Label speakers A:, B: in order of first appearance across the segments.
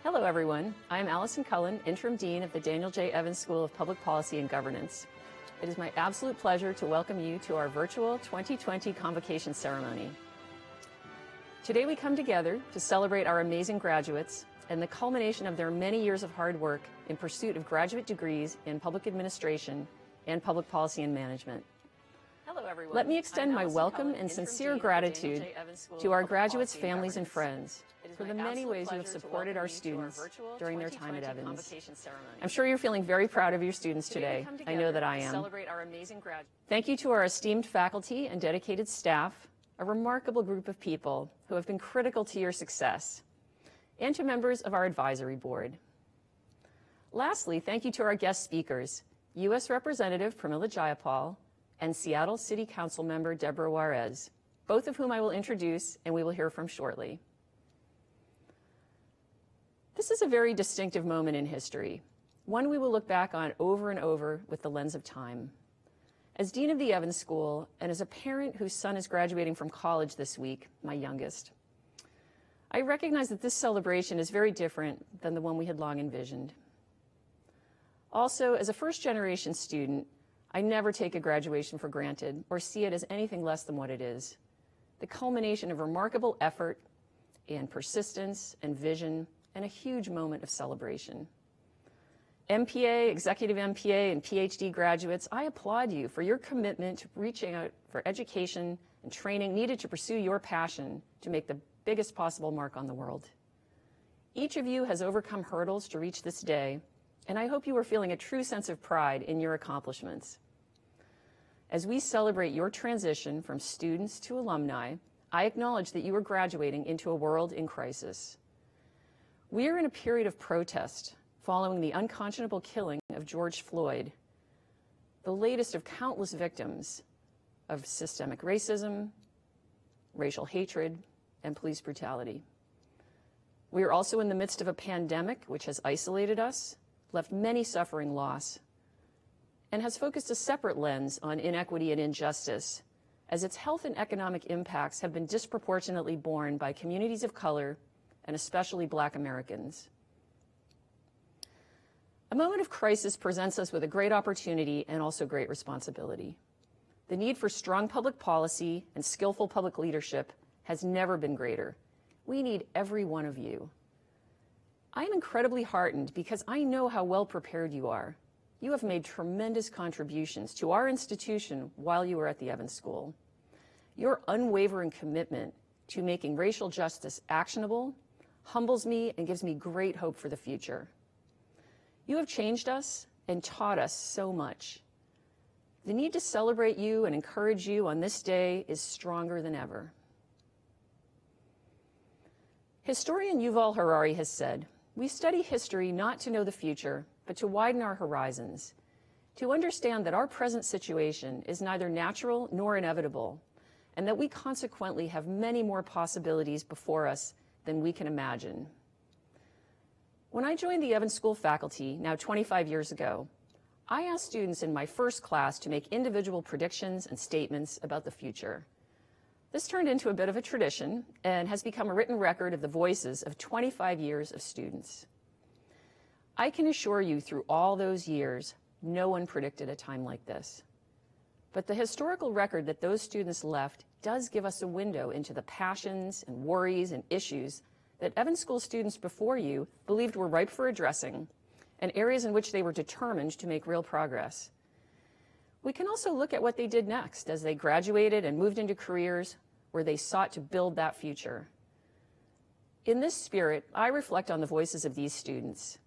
A: Hello, everyone. I'm Allison Cullen, Interim Dean of the Daniel J. Evans School of Public Policy and Governance. It is my absolute pleasure to welcome you to our virtual 2020 convocation ceremony. Today we come together to celebrate our amazing graduates and the culmination of their many years of hard work in pursuit of graduate degrees in public administration and public policy and management.
B: Hello, everyone.
A: Let me extend my welcome and sincere gratitude to our graduates' families and friends for the many ways you have supported our students during their time at Evans. I'm sure you're feeling very proud of your students today. I know that I am. Thank you to our esteemed faculty and dedicated staff, a remarkable group of people who have been critical to your success, and to members of our advisory board. Lastly, thank you to our guest speakers, U.S. Representative Pramila Jayapal and Seattle City Council member Deborah Juarez, both of whom I will introduce and we will hear from shortly. This is a very distinctive moment in history, one we will look back on over and over with the lens of time. As Dean of the Evans School and as a parent whose son is graduating from college this week, my youngest, I recognize that this celebration is very different than the one we had long envisioned. Also, as a first-generation student, I never take a graduation for granted or see it as anything less than what it is, the culmination of remarkable effort and persistence and vision and a huge moment of celebration. MPA, executive MPA, and PhD graduates, I applaud you for your commitment to reaching out for education and training needed to pursue your passion to make the biggest possible mark on the world. Each of you has overcome hurdles to reach this day, and I hope you are feeling a true sense of pride in your accomplishments. As we celebrate your transition from students to alumni, I acknowledge that you are graduating into a world in crisis. We are in a period of protest following the unconscionable killing of George Floyd, the latest of countless victims of systemic racism, racial hatred, and police brutality. We are also in the midst of a pandemic which has isolated us, left many suffering loss, and has focused a separate lens on inequity and injustice, as its health and economic impacts have been disproportionately borne by communities of color and especially Black Americans. A moment of crisis presents us with a great opportunity and also great responsibility. The need for strong public policy and skillful public leadership has never been greater. We need every one of you. I am incredibly heartened because I know how well prepared you are. You have made tremendous contributions to our institution while you were at the Evans School. Your unwavering commitment to making racial justice actionable humbles me and gives me great hope for the future. You have changed us and taught us so much. The need to celebrate you and encourage you on this day is stronger than ever. Historian Yuval Harari has said, "We study history not to know the future, but to widen our horizons, to understand that our present situation is neither natural nor inevitable, and that we consequently have many more possibilities before us than we can imagine." When I joined the Evans School faculty, now 25 years ago, I asked students in my first class to make individual predictions and statements about the future. This turned into a bit of a tradition and has become a written record of the voices of 25 years of students. I can assure you through all those years, no one predicted a time like this. But the historical record that those students left does give us a window into the passions and worries and issues that Evans School students before you believed were ripe for addressing, and areas in which they were determined to make real progress. We can also look at what they did next as they graduated and moved into careers where they sought to build that future. In this spirit, I reflect on the voices of these students.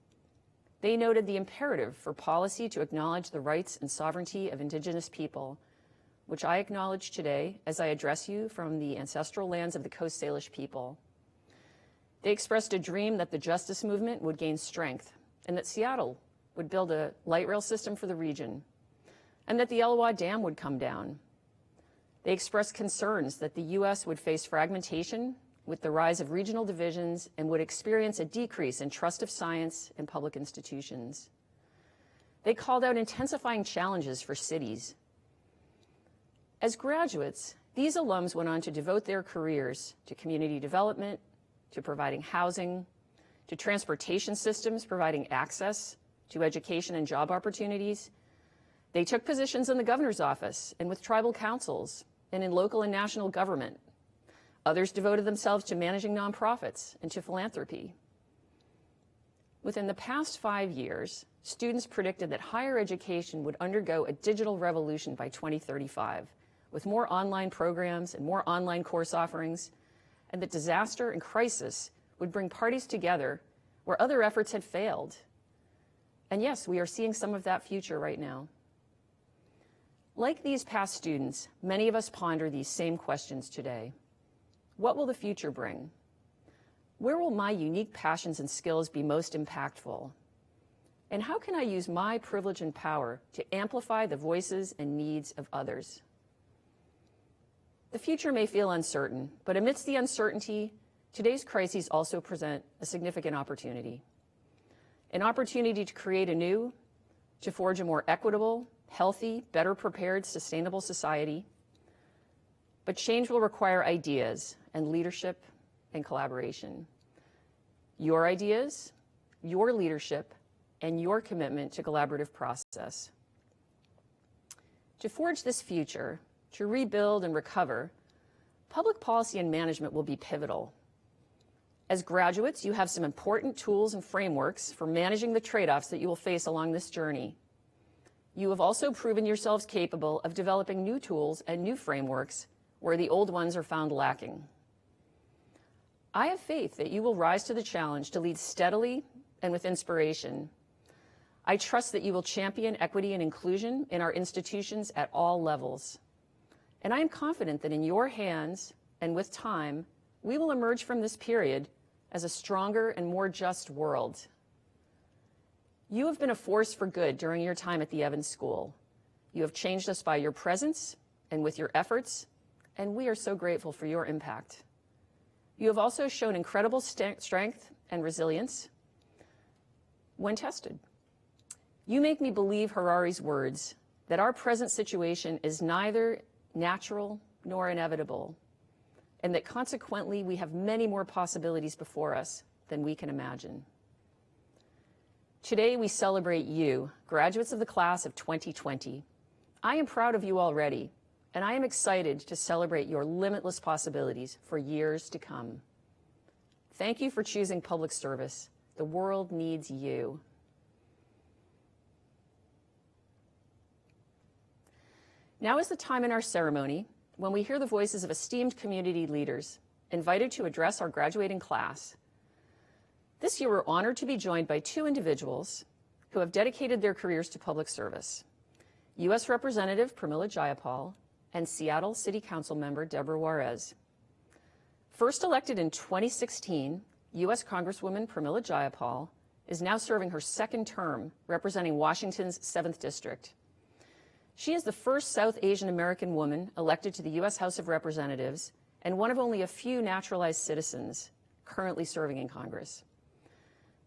A: They noted the imperative for policy to acknowledge the rights and sovereignty of Indigenous people, which I acknowledge today as I address you from the ancestral lands of the Coast Salish people. They expressed a dream that the justice movement would gain strength and that Seattle would build a light rail system for the region, and that the Elwha Dam would come down. They expressed concerns that the U.S. would face fragmentation with the rise of regional divisions and would experience a decrease in trust of science and public institutions. They called out intensifying challenges for cities. As graduates, these alums went on to devote their careers to community development, to providing housing, to transportation systems providing access to education and job opportunities. They took positions in the governor's office and with tribal councils and in local and national government. Others devoted themselves to managing nonprofits and to philanthropy. Within the past 5 years, students predicted that higher education would undergo a digital revolution by 2035, with more online programs and more online course offerings, and that disaster and crisis would bring parties together where other efforts had failed. And yes, we are seeing some of that future right now. Like these past students, many of us ponder these same questions today. What will the future bring? Where will my unique passions and skills be most impactful? And how can I use my privilege and power to amplify the voices and needs of others? The future may feel uncertain, but amidst the uncertainty, today's crises also present a significant opportunity. An opportunity to create anew, to forge a more equitable, healthy, better prepared, sustainable society. But change will require ideas and leadership and collaboration. Your ideas, your leadership, and your commitment to collaborative process. To forge this future, to rebuild and recover, public policy and management will be pivotal. As graduates, you have some important tools and frameworks for managing the trade-offs that you will face along this journey. You have also proven yourselves capable of developing new tools and new frameworks where the old ones are found lacking. I have faith that you will rise to the challenge to lead steadily and with inspiration. I trust that you will champion equity and inclusion in our institutions at all levels. And I am confident that in your hands and with time, we will emerge from this period as a stronger and more just world. You have been a force for good during your time at the Evans School. You have changed us by your presence and with your efforts, and we are so grateful for your impact. You have also shown incredible strength and resilience when tested. You make me believe Harari's words that our present situation is neither natural nor inevitable, and that consequently we have many more possibilities before us than we can imagine. Today we celebrate you, graduates of the class of 2020. I am proud of you already, and I am excited to celebrate your limitless possibilities for years to come. Thank you for choosing public service. The world needs you. Now is the time in our ceremony when we hear the voices of esteemed community leaders invited to address our graduating class. This year, we're honored to be joined by two individuals who have dedicated their careers to public service: U.S. Representative Pramila Jayapal and Seattle City Council member Deborah Juarez. First elected in 2016, U.S. Congresswoman Pramila Jayapal is now serving her second term representing Washington's 7th District. She is the first South Asian American woman elected to the U.S. House of Representatives and one of only a few naturalized citizens currently serving in Congress.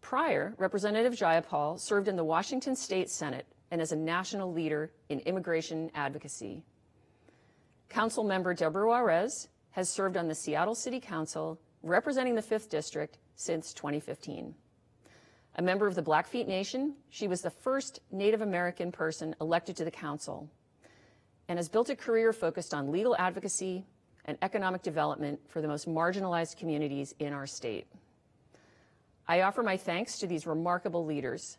A: Prior, Representative Jayapal served in the Washington State Senate and as a national leader in immigration advocacy. Council member Deborah Juarez has served on the Seattle City Council representing the 5th District since 2015. A member of the Blackfeet Nation, she was the first Native American person elected to the council and has built a career focused on legal advocacy and economic development for the most marginalized communities in our state. I offer my thanks to these remarkable leaders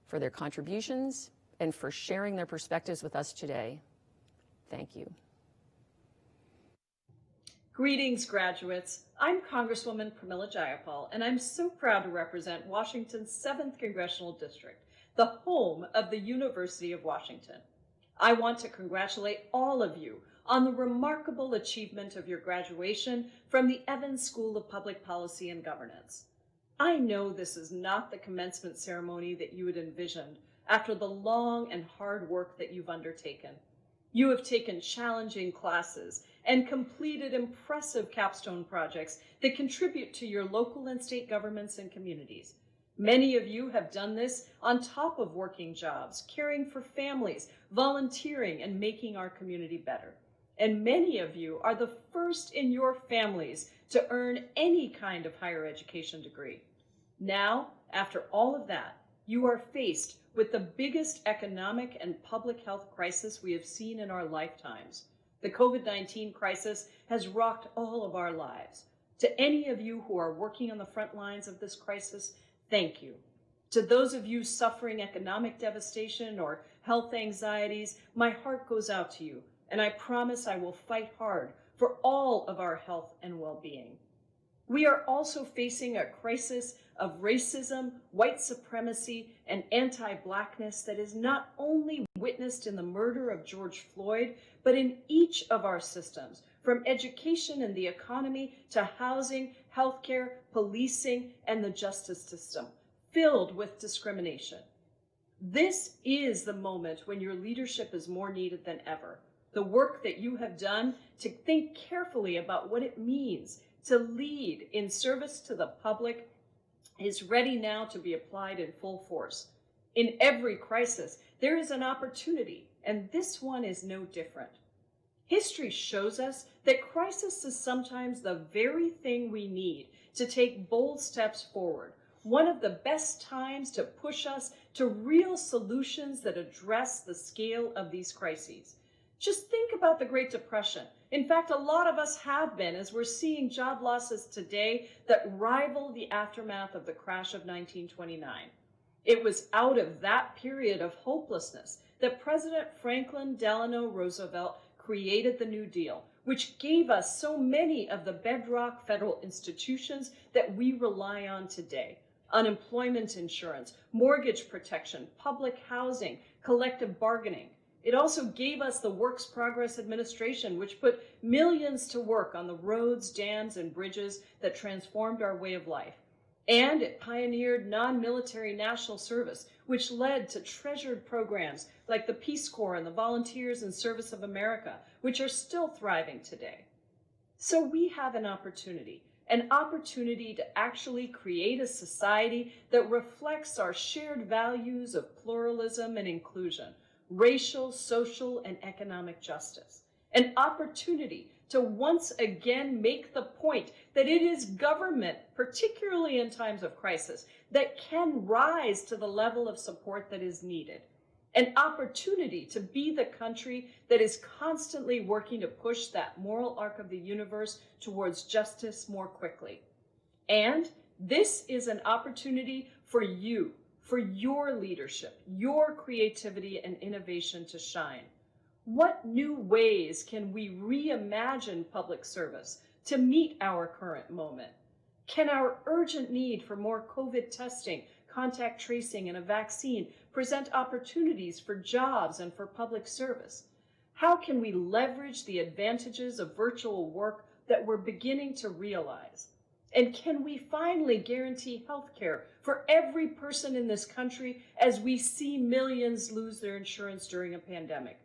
A: for their contributions and for sharing their perspectives with us today. Thank you.
B: Greetings, graduates. I'm Congresswoman Pramila Jayapal, and I'm so proud to represent Washington's 7th Congressional District, the home of the University of Washington. I want to congratulate all of you on the remarkable achievement of your graduation from the Evans School of Public Policy and Governance. I know this is not the commencement ceremony that you had envisioned after the long and hard work that you've undertaken. You have taken challenging classes and completed impressive capstone projects that contribute to your local and state governments and communities. Many of you have done this on top of working jobs, caring for families, volunteering, and making our community better. And many of you are the first in your families to earn any kind of higher education degree. Now, after all of that, you are faced with the biggest economic and public health crisis we have seen in our lifetimes. The COVID-19 crisis has rocked all of our lives. To any of you who are working on the front lines of this crisis, thank you. To those of you suffering economic devastation or health anxieties, my heart goes out to you, and I promise I will fight hard for all of our health and well-being. We are also facing a crisis of racism, white supremacy, and anti-Blackness that is not only witnessed in the murder of George Floyd, but in each of our systems, from education and the economy to housing, healthcare, policing, and the justice system, filled with discrimination. This is the moment when your leadership is more needed than ever. The work that you have done to think carefully about what it means to lead in service to the public is ready now to be applied in full force. In every crisis, there is an opportunity, and this one is no different. History shows us that crisis is sometimes the very thing we need to take bold steps forward, one of the best times to push us to real solutions that address the scale of these crises. Just think about the Great Depression. In fact, a lot of us have been, as we're seeing job losses today that rival the aftermath of the crash of 1929. It was out of that period of hopelessness that President Franklin Delano Roosevelt created the New Deal, which gave us so many of the bedrock federal institutions that we rely on today. Unemployment insurance, mortgage protection, public housing, collective bargaining. It also gave us the Works Progress Administration, which put millions to work on the roads, dams, and bridges that transformed our way of life. And it pioneered non-military national service, which led to treasured programs like the Peace Corps and the Volunteers in Service of America, which are still thriving today. So we have an opportunity to actually create a society that reflects our shared values of pluralism and inclusion, racial, social, and economic justice. An opportunity to once again make the point that it is government, particularly in times of crisis, that can rise to the level of support that is needed. An opportunity to be the country that is constantly working to push that moral arc of the universe towards justice more quickly. And this is an opportunity for you, for your leadership, your creativity and innovation to shine. What new ways can we reimagine public service to meet our current moment? Can our urgent need for more COVID testing, contact tracing, and a vaccine present opportunities for jobs and for public service? How can we leverage the advantages of virtual work that we're beginning to realize? And can we finally guarantee health care for every person in this country as we see millions lose their insurance during a pandemic?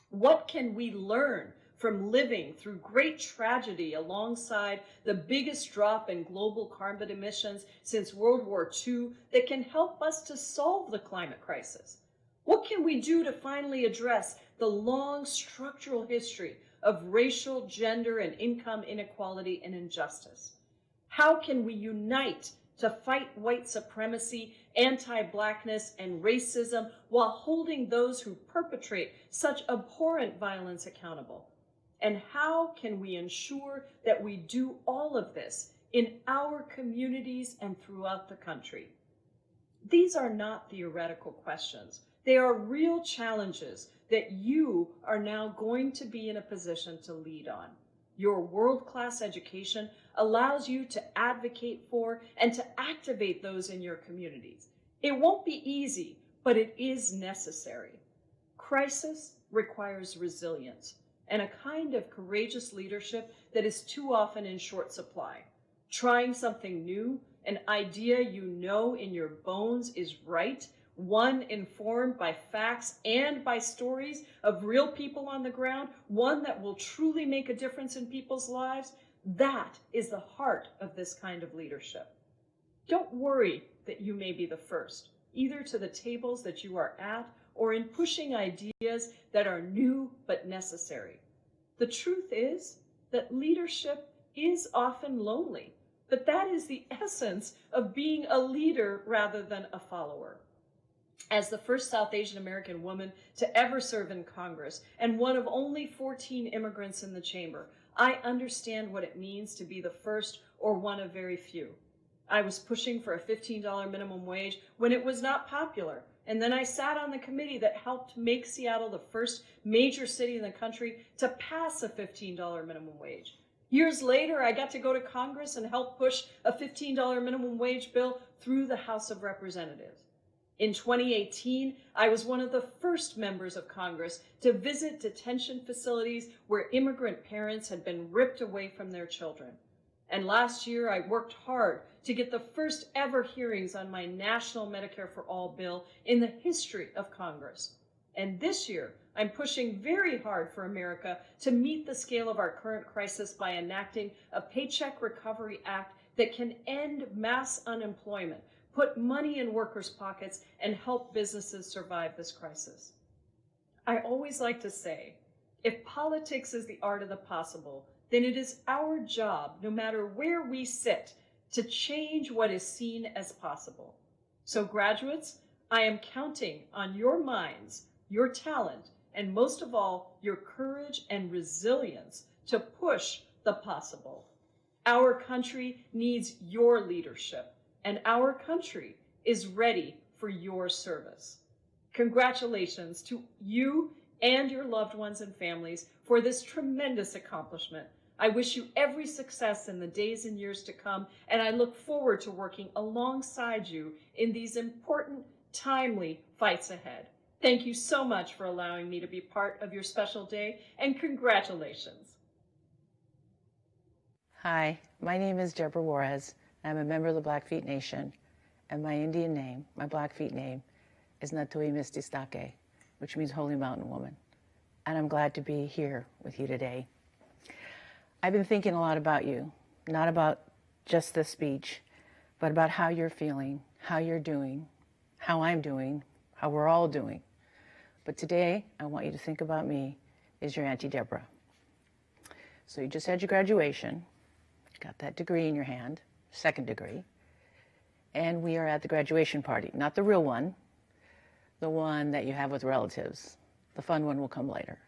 B: What can we learn from living through great tragedy alongside the biggest drop in global carbon emissions since World War II that can help us to solve the climate crisis? What can we do to finally address the long structural history of racial, gender, and income inequality and injustice? How can we unite to fight white supremacy, anti-Blackness, and racism while holding those who perpetrate such abhorrent violence accountable? And how can we ensure that we do all of this in our communities and throughout the country? These are not theoretical questions. They are real challenges that you are now going to be in a position to lead on. Your world-class education allows you to advocate for and to activate those in your communities. It won't be easy, but it is necessary. Crisis requires resilience and a kind of courageous leadership that is too often in short supply. Trying something new, an idea you know in your bones is right, one informed by facts and by stories of real people on the ground, one that will truly make a difference in people's lives, that is the heart of this kind of leadership. Don't worry that you may be the first, either to the tables that you are at or in pushing ideas that are new but necessary. The truth is that leadership is often lonely. But that is the essence of being a leader rather than a follower. As the first South Asian American woman to ever serve in Congress and one of only 14 immigrants in the chamber, I understand what it means to be the first or one of very few. I was pushing for a $15 minimum wage when it was not popular. And then I sat on the committee that helped make Seattle the first major city in the country to pass a $15 minimum wage. Years later, I got to go to Congress and help push a $15 minimum wage bill through the House of Representatives. In 2018, I was one of the first members of Congress to visit detention facilities where immigrant parents had been ripped away from their children. And last year, I worked hard to get the first ever hearings on my national Medicare for All bill in the history of Congress. And this year, I'm pushing very hard for America to meet the scale of our current crisis by enacting a Paycheck Recovery Act that can end mass unemployment, put money in workers' pockets, and help businesses survive this crisis. I always like to say, if politics is the art of the possible, then it is our job, no matter where we sit, to change what is seen as possible. So graduates, I am counting on your minds, your talent, and most of all, your courage and resilience to push the possible. Our country needs your leadership, and our country is ready for your service. Congratulations to you and your loved ones and families for this tremendous accomplishment. I wish you every success in the days and years to come, and I look forward to working alongside you in these important, timely fights ahead. Thank you so much for allowing me to be part of your special day, and congratulations.
C: Hi, my name is Deborah Juarez. I'm a member of the Blackfeet Nation, and my Indian name, my Blackfeet name, is Natui Mististake, which means Holy Mountain Woman. And I'm glad to be here with you today. I've been thinking a lot about you, not about just this speech, but about how you're feeling, how you're doing, how I'm doing, how we're all doing. But today, I want you to think about me as your Auntie Deborah. So you just had your graduation, got that degree in your hand, second degree, and we are at the graduation party, not the real one, the one that you have with relatives. The fun one will come later.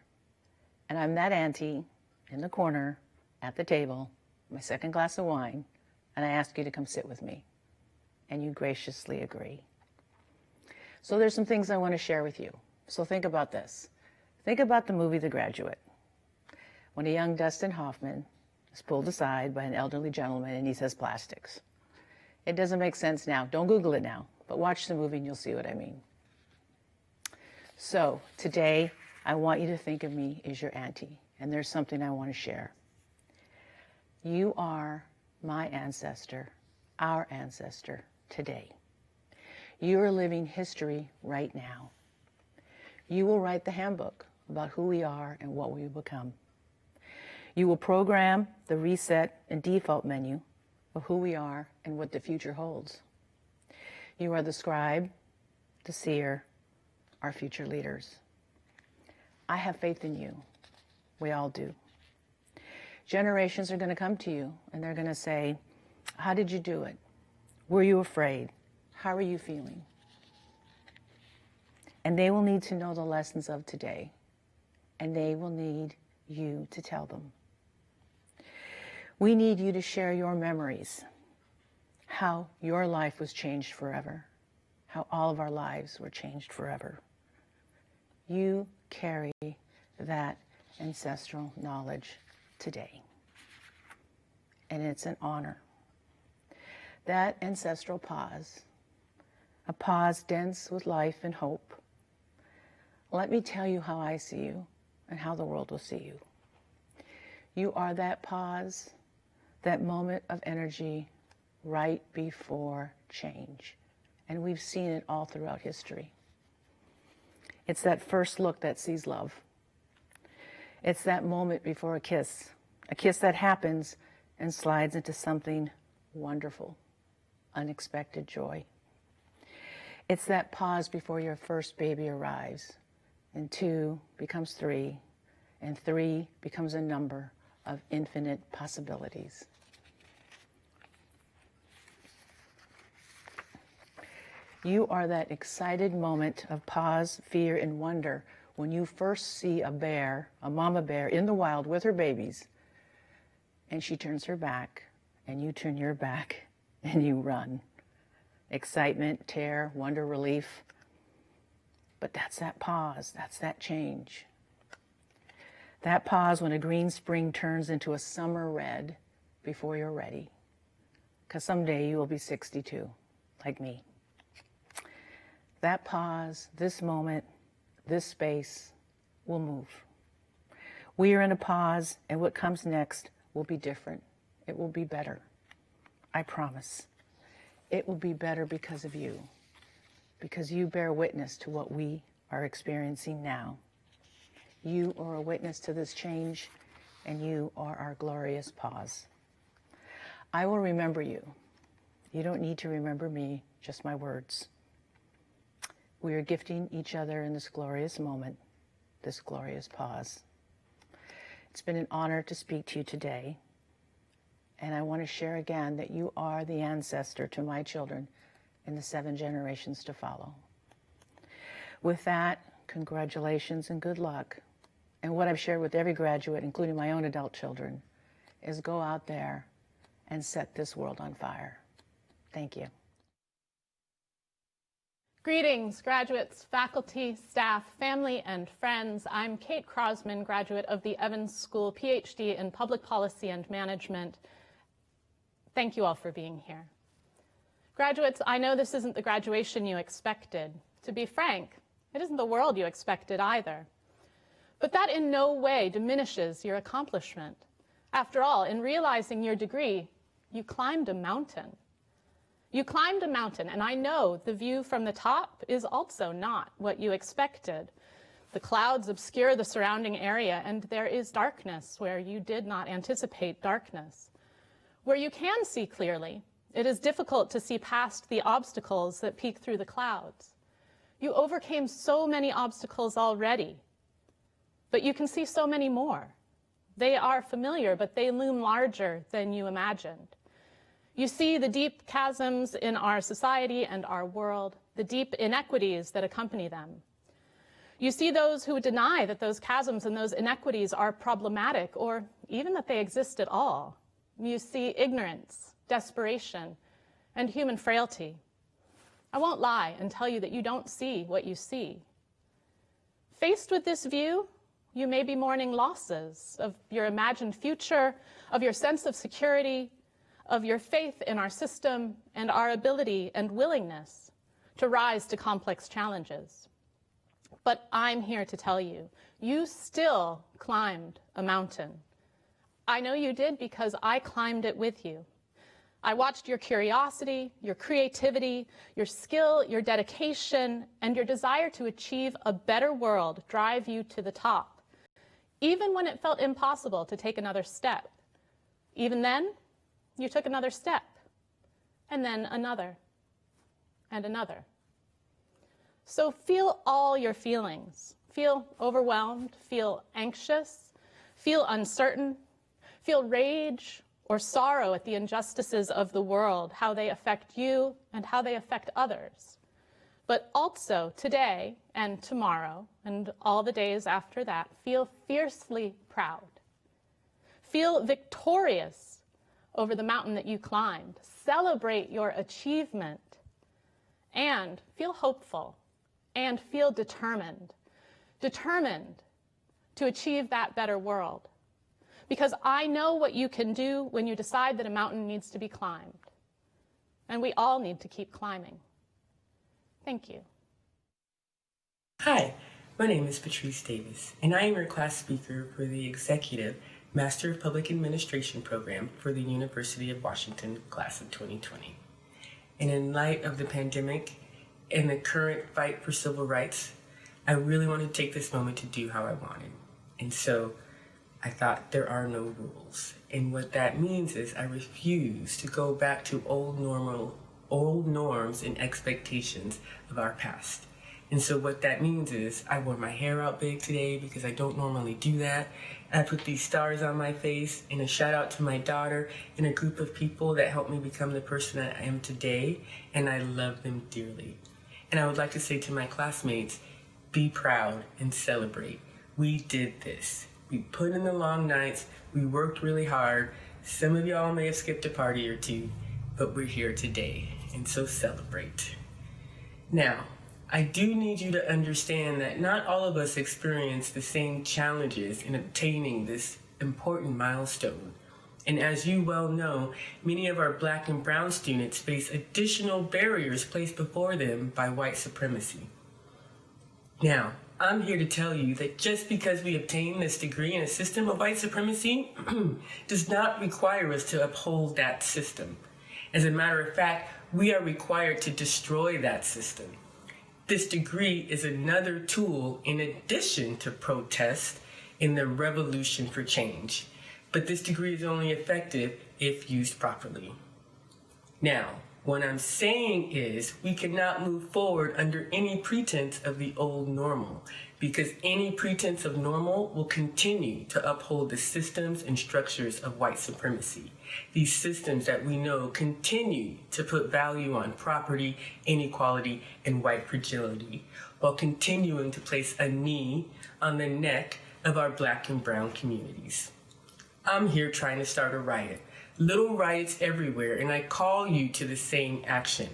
C: And I'm that auntie in the corner at the table, my second glass of wine, and I ask you to come sit with me. And you graciously agree. So there's some things I want to share with you. So think about this. Think about the movie The Graduate, when a young Dustin Hoffman is pulled aside by an elderly gentleman and he says plastics. It doesn't make sense now. Don't Google it now, but watch the movie and you'll see what I mean. So today, I want you to think of me as your auntie, and there's something I want to share. You are my ancestor, our ancestor today. You are living history right now. You will write the handbook about who we are and what we will become. You will program the reset and default menu of who we are and what the future holds. You are the scribe, the seer, our future leaders. I have faith in you. We all do. Generations are going to come to you and they're going to say, how did you do it? Were you afraid? How are you feeling? And they will need to know the lessons of today, and they will need you to tell them. We need you to share your memories, how your life was changed forever, how all of our lives were changed forever. You carry that ancestral knowledge today, and it's an honor. That ancestral pause, a pause dense with life and hope. Let me tell you how I see you and how the world will see you. You are that pause, that moment of energy right before change. And we've seen it all throughout history. It's that first look that sees love. It's that moment before a kiss that happens and slides into something wonderful, unexpected joy. It's that pause before your first baby arrives, and 2 becomes 3, and 3 becomes a number of infinite possibilities. You are that excited moment of pause, fear, and wonder when you first see a bear, a mama bear in the wild with her babies, and she turns her back, and you turn your back, and you run. Excitement, terror, wonder, relief. But that's that pause, that's that change. That pause when a green spring turns into a summer red before you're ready. Because someday you will be 62, like me. That pause, this moment, this space will move. We are in a pause, and what comes next will be different. It will be better. I promise. It will be better because of you, because you bear witness to what we are experiencing now. You are a witness to this change, and you are our glorious pause. I will remember you. You don't need to remember me, just my words. We are gifting each other in this glorious moment, this glorious pause. It's been an honor to speak to you today, and I want to share again that you are the ancestor to my children in the 7 generations to follow. With that, congratulations and good luck. And what I've shared with every graduate, including my own adult children, is go out there and set this world on fire. Thank you.
D: Greetings, graduates, faculty, staff, family, and friends. I'm Kate Crosman, graduate of the Evans School, PhD in Public Policy and Management. Thank you all for being here. Graduates, I know this isn't the graduation you expected. To be frank, it isn't the world you expected either. But that in no way diminishes your accomplishment. After all, in realizing your degree, you climbed a mountain. You climbed a mountain, and I know the view from the top is also not what you expected. The clouds obscure the surrounding area, and there is darkness where you did not anticipate darkness. Where you can see clearly, it is difficult to see past the obstacles that peek through the clouds. You overcame so many obstacles already, but you can see so many more. They are familiar, but they loom larger than you imagined. You see the deep chasms in our society and our world, the deep inequities that accompany them. You see those who deny that those chasms and those inequities are problematic or even that they exist at all. You see ignorance, desperation, and human frailty. I won't lie and tell you that you don't see what you see. Faced with this view, you may be mourning losses of your imagined future, of your sense of security, of your faith in our system and our ability and willingness to rise to complex challenges. But I'm here to tell you, you still climbed a mountain. I know you did because I climbed it with you. I watched your curiosity, your creativity, your skill, your dedication, and your desire to achieve a better world drive you to the top, even when it felt impossible to take another step. Even then, you took another step, and then another, and another. So feel all your feelings. Feel overwhelmed, feel anxious, feel uncertain, feel rage or sorrow at the injustices of the world, how they affect you and how they affect others. But also today and tomorrow and all the days after that, feel fiercely proud. Feel victorious over the mountain that you climbed. Celebrate your achievement and feel hopeful and feel determined to achieve that better world. Because I know what you can do when you decide that a mountain needs to be climbed. And we all need to keep climbing. Thank you.
E: Hi, my name is Patrice Davis, and I am your class speaker for the Executive Master of Public Administration program for the University of Washington class of 2020. And in light of the pandemic and the current fight for civil rights, I really want to take this moment to do how I wanted. And so I thought there are no rules. And what that means is I refuse to go back to old norms and expectations of our past. And so what that means is I wore my hair out big today because I don't normally do that. I put these stars on my face, and a shout out to my daughter and a group of people that helped me become the person I am today, and I love them dearly. And I would like to say to my classmates, be proud and celebrate. We did this. We put in the long nights, we worked really hard. Some of y'all may have skipped a party or two, but we're here today, and so celebrate. Now, I do need you to understand that not all of us experience the same challenges in obtaining this important milestone. And as you well know, many of our Black and brown students face additional barriers placed before them by white supremacy. Now, I'm here to tell you that just because we obtain this degree in a system of white supremacy does not require us to uphold that system. As a matter of fact, we are required to destroy that system. This degree is another tool in addition to protest in the revolution for change. But this degree is only effective if used properly. Now, what I'm saying is we cannot move forward under any pretense of the old normal, because any pretense of normal will continue to uphold the systems and structures of white supremacy. These systems that we know continue to put value on property, inequality, and white fragility, while continuing to place a knee on the neck of our Black and brown communities. I'm here trying to start a riot. Little riots everywhere, and I call you to the same action.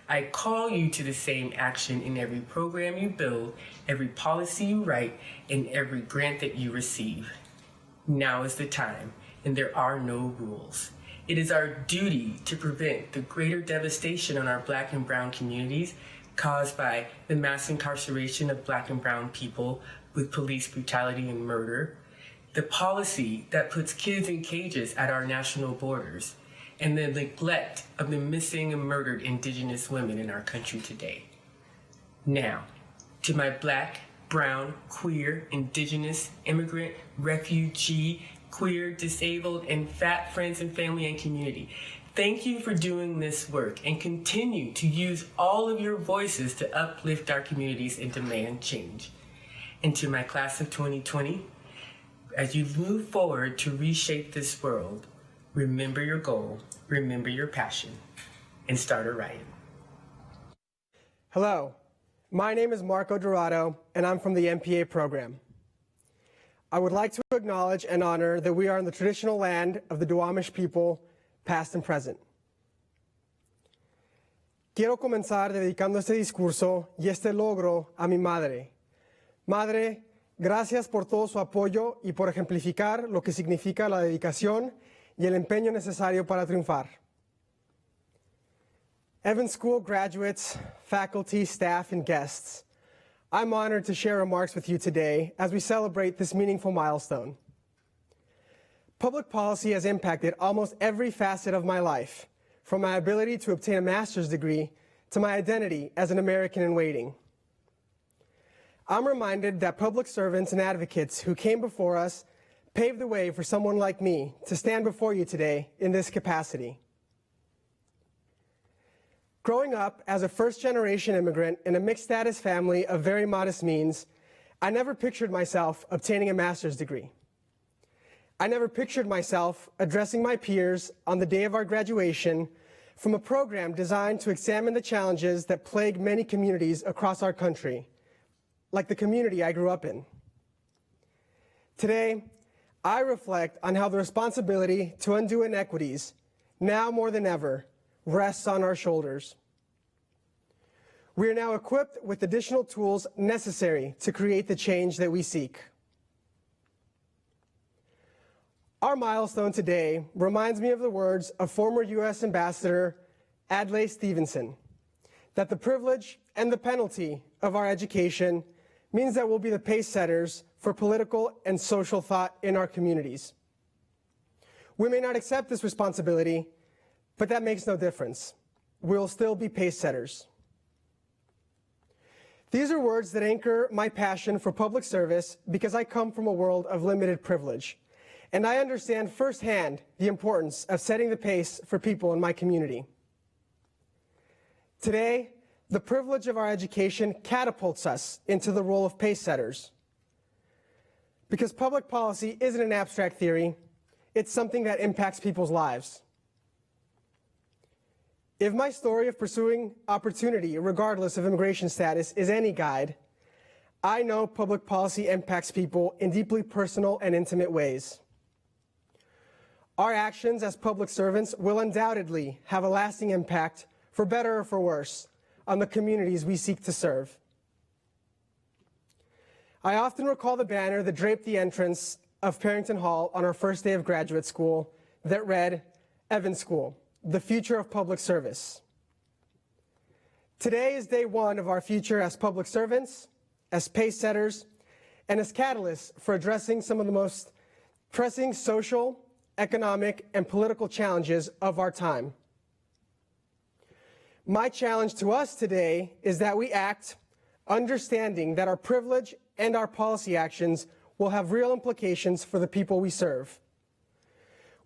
E: I call you to the same action in every program you build, every policy you write, and every grant that you receive. Now is the time, and there are no rules. It is our duty to prevent the greater devastation on our Black and brown communities caused by the mass incarceration of Black and brown people with police brutality and murder, the policy that puts kids in cages at our national borders, and the neglect of the missing and murdered Indigenous women in our country today. Now, to my Black, brown, queer, Indigenous, immigrant, refugee, queer, disabled, and fat friends and family and community, thank you for doing this work and continue to use all of your voices to uplift our communities and demand change. And to my class of 2020, as you move forward to reshape this world, remember your goal, remember your passion, and start a riot.
F: Hello, my name is Marco Dorado, and I'm from the MPA program. I would like to acknowledge and honor that we are in the traditional land of the Duwamish people, past and present. Quiero comenzar dedicando este discurso y este logro a mi madre. Madre, gracias por todo su apoyo y por ejemplificar lo que significa la dedicación y el empeño necesario para triunfar. Evans School graduates, faculty, staff, and guests, I'm honored to share remarks with you today as we celebrate this meaningful milestone. Public policy has impacted almost every facet of my life, from my ability to obtain a master's degree to my identity as an American in waiting. I'm reminded that public servants and advocates who came before us paved the way for someone like me to stand before you today in this capacity. Growing up as a first-generation immigrant in a mixed-status family of very modest means, I never pictured myself obtaining a master's degree. I never pictured myself addressing my peers on the day of our graduation from a program designed to examine the challenges that plague many communities across our country, like the community I grew up in. Today, I reflect on how the responsibility to undo inequities, now more than ever, rests on our shoulders. We are now equipped with additional tools necessary to create the change that we seek. Our milestone today reminds me of the words of former U.S. Ambassador Adlai Stevenson, that the privilege and the penalty of our education means that we'll be the pace setters for political and social thought in our communities. We may not accept this responsibility, but that makes no difference. We'll still be pace setters. These are words that anchor my passion for public service because I come from a world of limited privilege, and I understand firsthand the importance of setting the pace for people in my community. Today, The privilege of our education catapults us into the role of pace setters. Because public policy isn't an abstract theory, it's something that impacts people's lives. If my story of pursuing opportunity, regardless of immigration status, is any guide, I know public policy impacts people in deeply personal and intimate ways. Our actions as public servants will undoubtedly have a lasting impact, for better or for worse, on the communities we seek to serve. I often recall the banner that draped the entrance of Parrington Hall on our first day of graduate school that read, "Evans School, the future of public service." Today is day one of our future as public servants, as pace setters, and as catalysts for addressing some of the most pressing social, economic, and political challenges of our time. My challenge to us today is that we act understanding that our privilege and our policy actions will have real implications for the people we serve.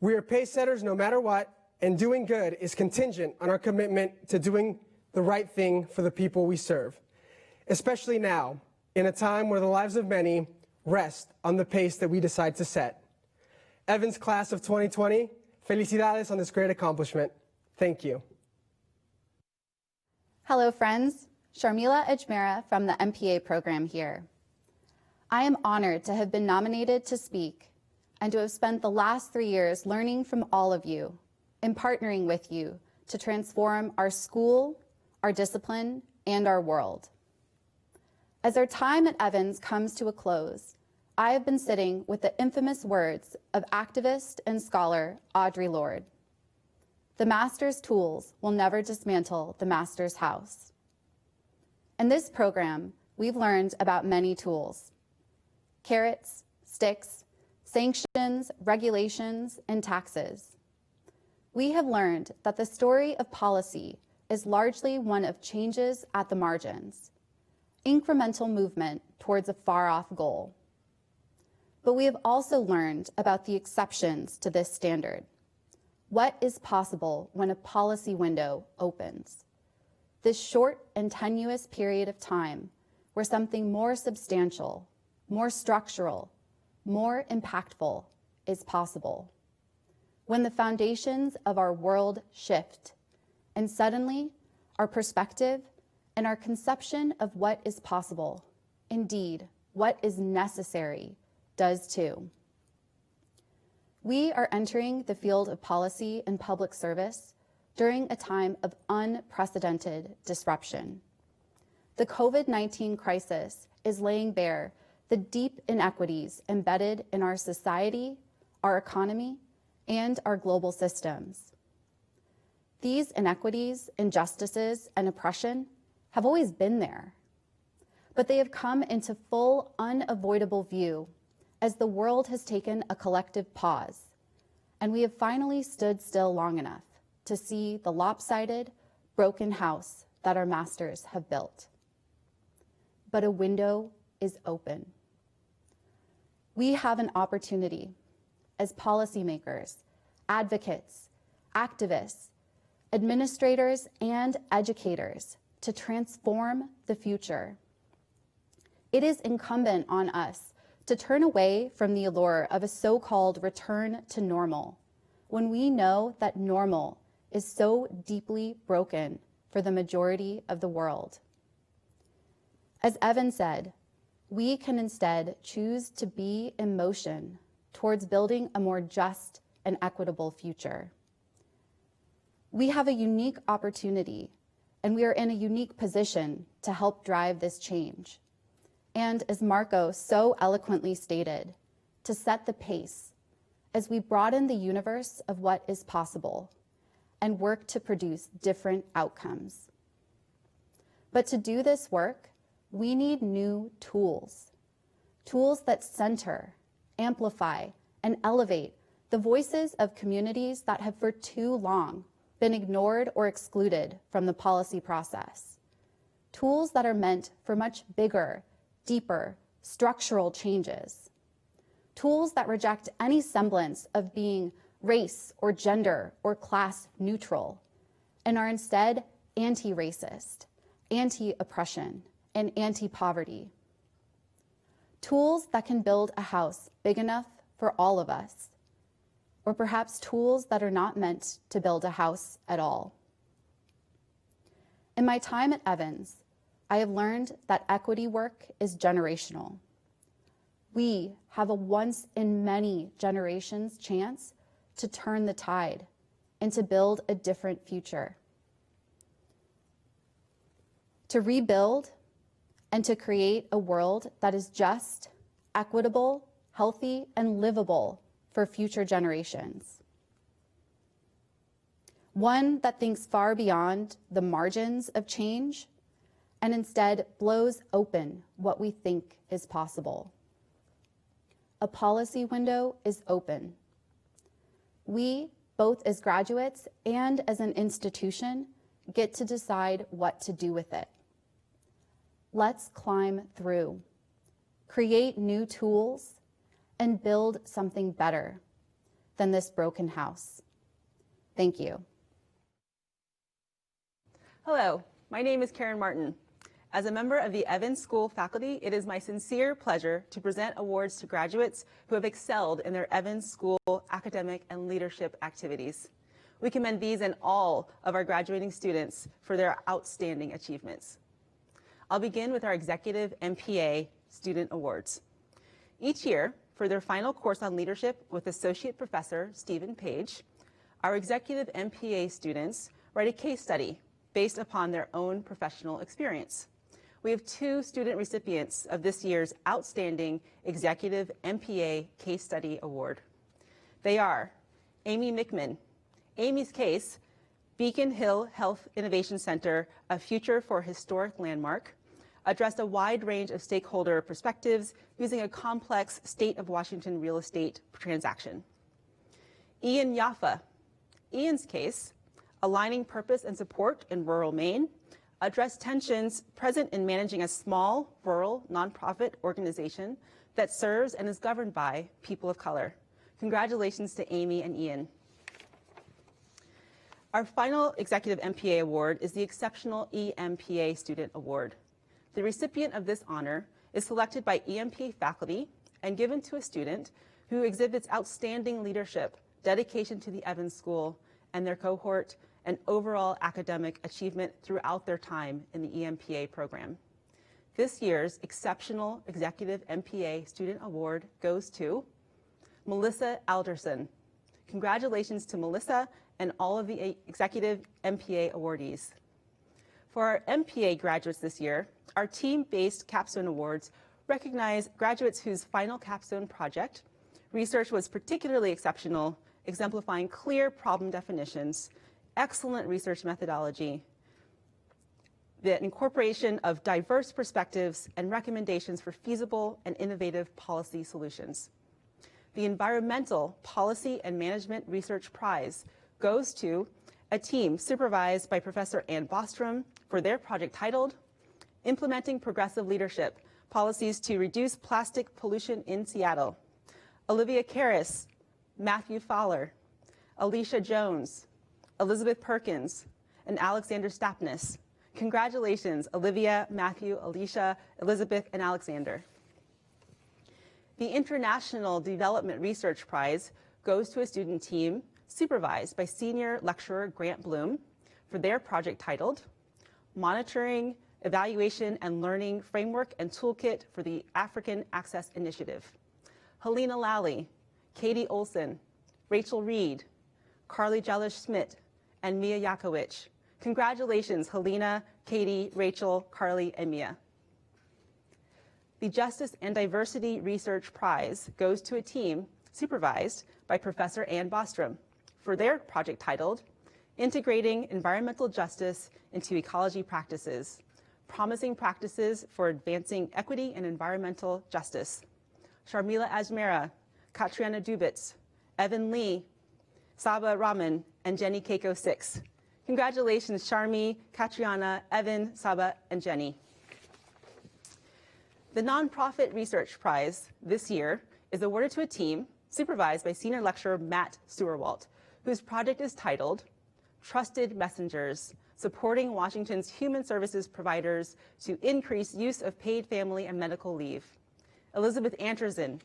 F: We are pace setters no matter what, and doing good is contingent on our commitment to doing the right thing for the people we serve, especially now, in a time where the lives of many rest on the pace that we decide to set. Evans class of 2020, felicidades on this great accomplishment. Thank you.
G: Hello, friends. Sharmila Ajmera from the MPA program here. I am honored to have been nominated to speak and to have spent the last 3 years learning from all of you and partnering with you to transform our school, our discipline, and our world. As our time at Evans comes to a close, I have been sitting with the infamous words of activist and scholar Audre Lorde. The master's tools will never dismantle the master's house. In this program, we've learned about many tools: carrots, sticks, sanctions, regulations, and taxes. We have learned that the story of policy is largely one of changes at the margins, incremental movement towards a far-off goal. But we have also learned about the exceptions to this standard. What is possible when a policy window opens? This short and tenuous period of time where something more substantial, more structural, more impactful is possible. When the foundations of our world shift, and suddenly our perspective and our conception of what is possible, indeed, what is necessary, does too. We are entering the field of policy and public service during a time of unprecedented disruption. The COVID-19 crisis is laying bare the deep inequities embedded in our society, our economy, and our global systems. These inequities, injustices, and oppression have always been there, but they have come into full, unavoidable view as the world has taken a collective pause, and we have finally stood still long enough to see the lopsided, broken house that our masters have built. But a window is open. We have an opportunity as policymakers, advocates, activists, administrators, and educators to transform the future. It is incumbent on us to turn away from the allure of a so-called return to normal when we know that normal is so deeply broken for the majority of the world. As Evan said, we can instead choose to be in motion towards building a more just and equitable future. We have a unique opportunity, and we are in a unique position to help drive this change. And as Marco so eloquently stated, to set the pace as we broaden the universe of what is possible and work to produce different outcomes. But to do this work, we need new tools, tools that center, amplify, and elevate the voices of communities that have for too long been ignored or excluded from the policy process. Tools that are meant for much bigger, deeper, structural changes. Tools that reject any semblance of being race or gender or class neutral and are instead anti-racist, anti-oppression, and anti-poverty. Tools that can build a house big enough for all of us, or perhaps tools that are not meant to build a house at all. In my time at Evans, I have learned that equity work is generational. We have a once in many generations chance to turn the tide and to build a different future. To rebuild and to create a world that is just, equitable, healthy, and livable for future generations. One that thinks far beyond the margins of change and instead blows open what we think is possible. A policy window is open. We, both as graduates and as an institution, get to decide what to do with it. Let's climb through, create new tools, and build something better than this broken house. Thank you.
H: Hello, my name is Karen Martin. As a member of the Evans School faculty, it is my sincere pleasure to present awards to graduates who have excelled in their Evans School academic and leadership activities. We commend these and all of our graduating students for their outstanding achievements. I'll begin with our Executive MPA Student Awards. Each year, for their final course on leadership with Associate Professor Stephen Page, our Executive MPA students write a case study based upon their own professional experience. We have 2 student recipients of this year's Outstanding Executive MPA Case Study Award. They are Amy McMinn. Amy's case, Beacon Hill Health Innovation Center, a future for historic landmark, addressed a wide range of stakeholder perspectives using a complex state of Washington real estate transaction. Ian Yaffa. Ian's case, Aligning Purpose and Support in Rural Maine, addressed tensions present in managing a small rural nonprofit organization that serves and is governed by people of color. Congratulations to Amy and Ian. Our final Executive MPA Award is the Exceptional EMPA Student Award. The recipient of this honor is selected by EMPA faculty and given to a student who exhibits outstanding leadership, dedication to the Evans School and their cohort, and overall academic achievement throughout their time in the EMPA program. This year's Exceptional Executive MPA Student Award goes to Melissa Alderson. Congratulations to Melissa and all of the Executive MPA awardees. For our MPA graduates this year, our team-based capstone awards recognize graduates whose final capstone project research was particularly exceptional, exemplifying clear problem definitions, excellent research methodology, the incorporation of diverse perspectives and recommendations for feasible and innovative policy solutions. The Environmental Policy and Management Research Prize goes to a team supervised by Professor Ann Bostrom for their project titled Implementing Progressive Leadership, Policies to Reduce Plastic Pollution in Seattle. Olivia Karras, Matthew Fowler, Alicia Jones, Elizabeth Perkins, and Alexander Stapnis. Congratulations, Olivia, Matthew, Alicia, Elizabeth, and Alexander. The International Development Research Prize goes to a student team supervised by Senior Lecturer Grant Bloom for their project titled Monitoring, Evaluation, and Learning Framework and Toolkit for the African Access Initiative. Helena Lally, Katie Olson, Rachel Reed, Carly Jellish-Schmidt, and Mia Yakowicz. Congratulations, Helena, Katie, Rachel, Carly, and Mia. The Justice and Diversity Research Prize goes to a team supervised by Professor Ann Bostrom for their project titled Integrating Environmental Justice into Ecology Practices, Promising Practices for Advancing Equity and Environmental Justice. Sharmila Ajmera, Katriana Dubitz, Evan Lee, Saba Rahman, and Jenny Keiko Six. Congratulations, Sharmi, Katriana, Evan, Saba, and Jenny. The Nonprofit Research Prize this year is awarded to a team supervised by Senior Lecturer Matt Sewerwalt, whose project is titled Trusted Messengers, supporting Washington's human services providers to increase use of paid family and medical leave. Elizabeth Anderson,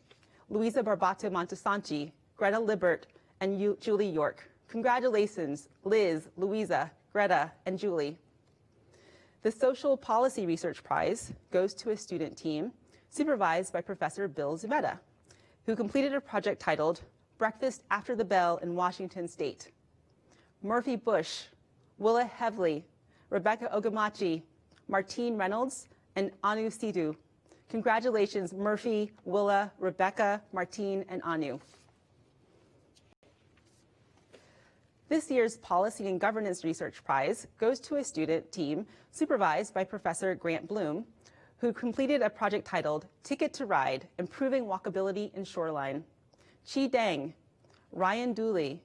H: Luisa Barbato Montesanti, Greta Libert, and Julie York. Congratulations, Liz, Louisa, Greta, and Julie. The Social Policy Research Prize goes to a student team supervised by Professor Bill Zumeta, who completed a project titled Breakfast After the Bell in Washington State. Murphy Bush, Willa Hevley, Rebecca Ogamachi, Martine Reynolds, and Anu Sidhu. Congratulations, Murphy, Willa, Rebecca, Martine, and Anu. This year's Policy and Governance Research Prize goes to a student team supervised by Professor Grant Bloom, who completed a project titled Ticket to Ride, Improving Walkability in Shoreline. Chi Deng, Ryan Dooley,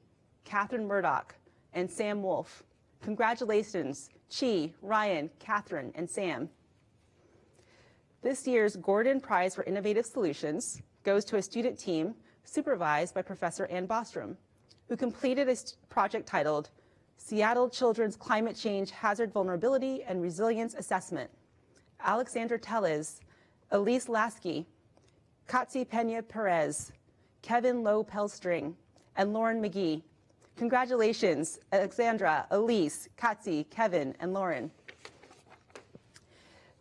H: Catherine Murdoch, and Sam Wolf. Congratulations, Chi, Ryan, Catherine, and Sam. This year's Gordon Prize for Innovative Solutions goes to a student team supervised by Professor Ann Bostrom, who completed a project titled Seattle Children's Climate Change Hazard Vulnerability and Resilience Assessment. Alexander Tellez, Elise Lasky, Katsi Pena Perez, Kevin Lowe Pellstring, and Lauren McGee. Congratulations, Alexandra, Elise, Katsi, Kevin, and Lauren.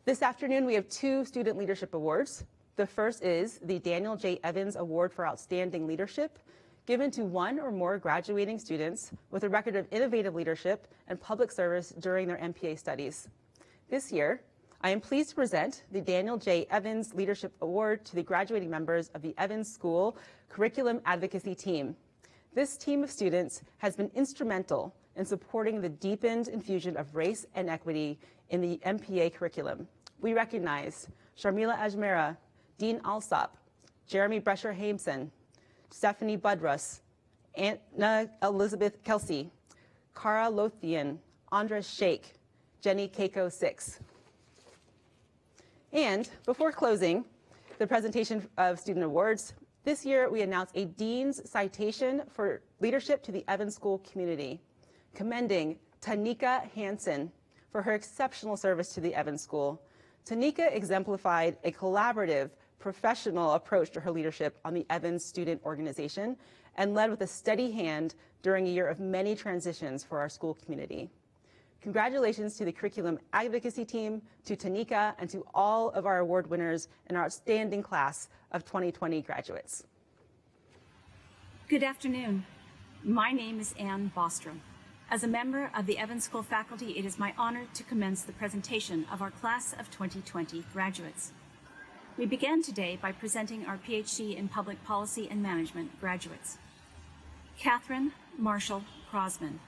H: This afternoon, we have 2 Student Leadership Awards. The first is the Daniel J. Evans Award for Outstanding Leadership, given to 1 or more graduating students with a record of innovative leadership and public service during their MPA studies. This year, I am pleased to present the Daniel J. Evans Leadership Award to the graduating members of the Evans School Curriculum Advocacy Team. This team of students has been instrumental in supporting the deepened infusion of race and equity in the MPA curriculum. We recognize Sharmila Ajmera, Dean Alsop, Jeremy Brescher-Hameson, Stephanie Budrus, Anna Elizabeth Kelsey, Cara Lothian, Andres Sheikh, Jenny Keiko Six. And before closing the presentation of student awards, this year we announced a Dean's Citation for Leadership to the Evans School community, commending Tanika Hansen for her exceptional service to the Evans School. Tanika exemplified a collaborative, professional approach to her leadership on the Evans Student Organization and led with a steady hand during a year of many transitions for our school community. Congratulations to the Curriculum Advocacy Team, to Tanika, and to all of our award winners and our outstanding class of 2020 graduates.
I: Good afternoon. My name is Ann Bostrom. As a member of the Evans School faculty, it is my honor to commence the presentation of our class of 2020 graduates. We began today by presenting our PhD in Public Policy and Management graduates. Catherine Marshall Crosman.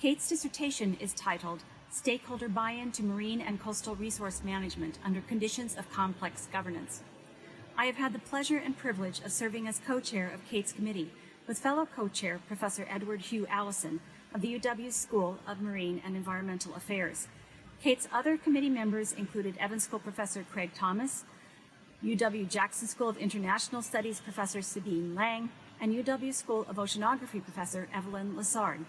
I: Kate's dissertation is titled Stakeholder Buy-in to Marine and Coastal Resource Management Under Conditions of Complex Governance. I have had the pleasure and privilege of serving as co-chair of Kate's committee with fellow co-chair Professor Edward Hugh Allison of the UW School of Marine and Environmental Affairs. Kate's other committee members included Evans School Professor Craig Thomas, UW Jackson School of International Studies Professor Sabine Lang, and UW School of Oceanography Professor Evelyn Lassard.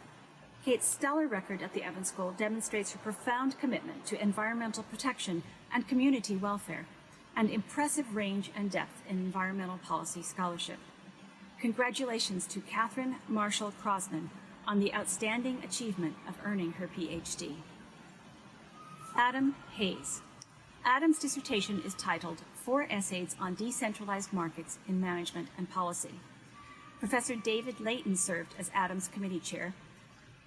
I: Kate's stellar record at the Evans School demonstrates her profound commitment to environmental protection and community welfare, and impressive range and depth in environmental policy scholarship. Congratulations to Catherine Marshall Crosman on the outstanding achievement of earning her PhD. Adam Hayes. Adam's dissertation is titled 4 Essays on Decentralized Markets in Management and Policy. Professor David Layton served as Adam's committee chair,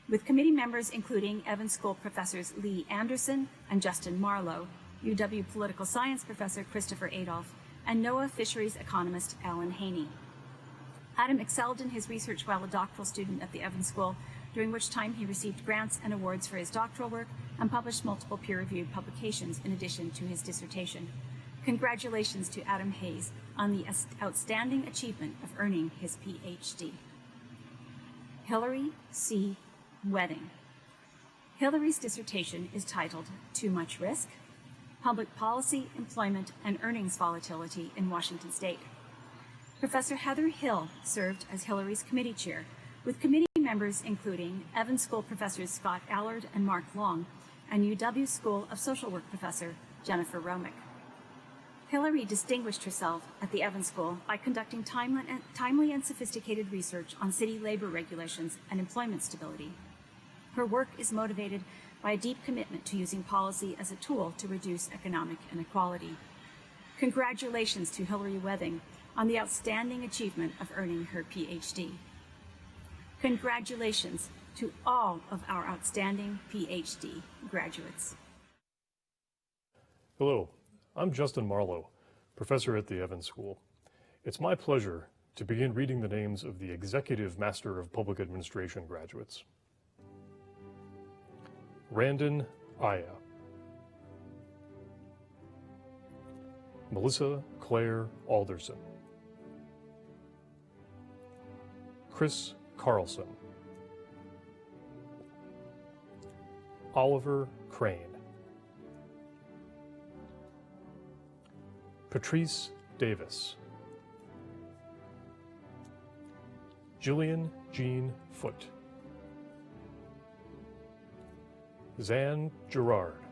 I: with committee members including Evans School professors Lee Anderson and Justin Marlowe, UW Political Science professor Christopher Adolph, and NOAA Fisheries economist Alan Haney. Adam excelled in his research while a doctoral student at the Evans School, during which time he received grants and awards for his doctoral work and published multiple peer-reviewed publications in addition to his dissertation. Congratulations to Adam Hayes on the outstanding achievement of earning his PhD. Hillary C. Wedding. Hillary's dissertation is titled Too Much Risk: Public Policy, Employment, and Earnings Volatility in Washington State. Professor Heather Hill served as Hillary's committee chair, with committee members including Evans School professors Scott Allard and Mark Long, and UW School of Social Work professor Jennifer Romick. Hillary distinguished herself at the Evans School by conducting timely and sophisticated research on city labor regulations and employment stability. Her work is motivated by a deep commitment to using policy as a tool to reduce economic inequality. Congratulations to Hillary Weathing on the outstanding achievement of earning her PhD. Congratulations to all of our outstanding PhD graduates.
J: Hello, I'm Justin Marlowe, professor at the Evans School. It's my pleasure to begin reading the names of the Executive Master of Public Administration graduates. Randon Aya. Melissa Claire Alderson. Chris Carlson. Oliver Crane. Patrice Davis. Jillian Jean Foote. Zan Gerard.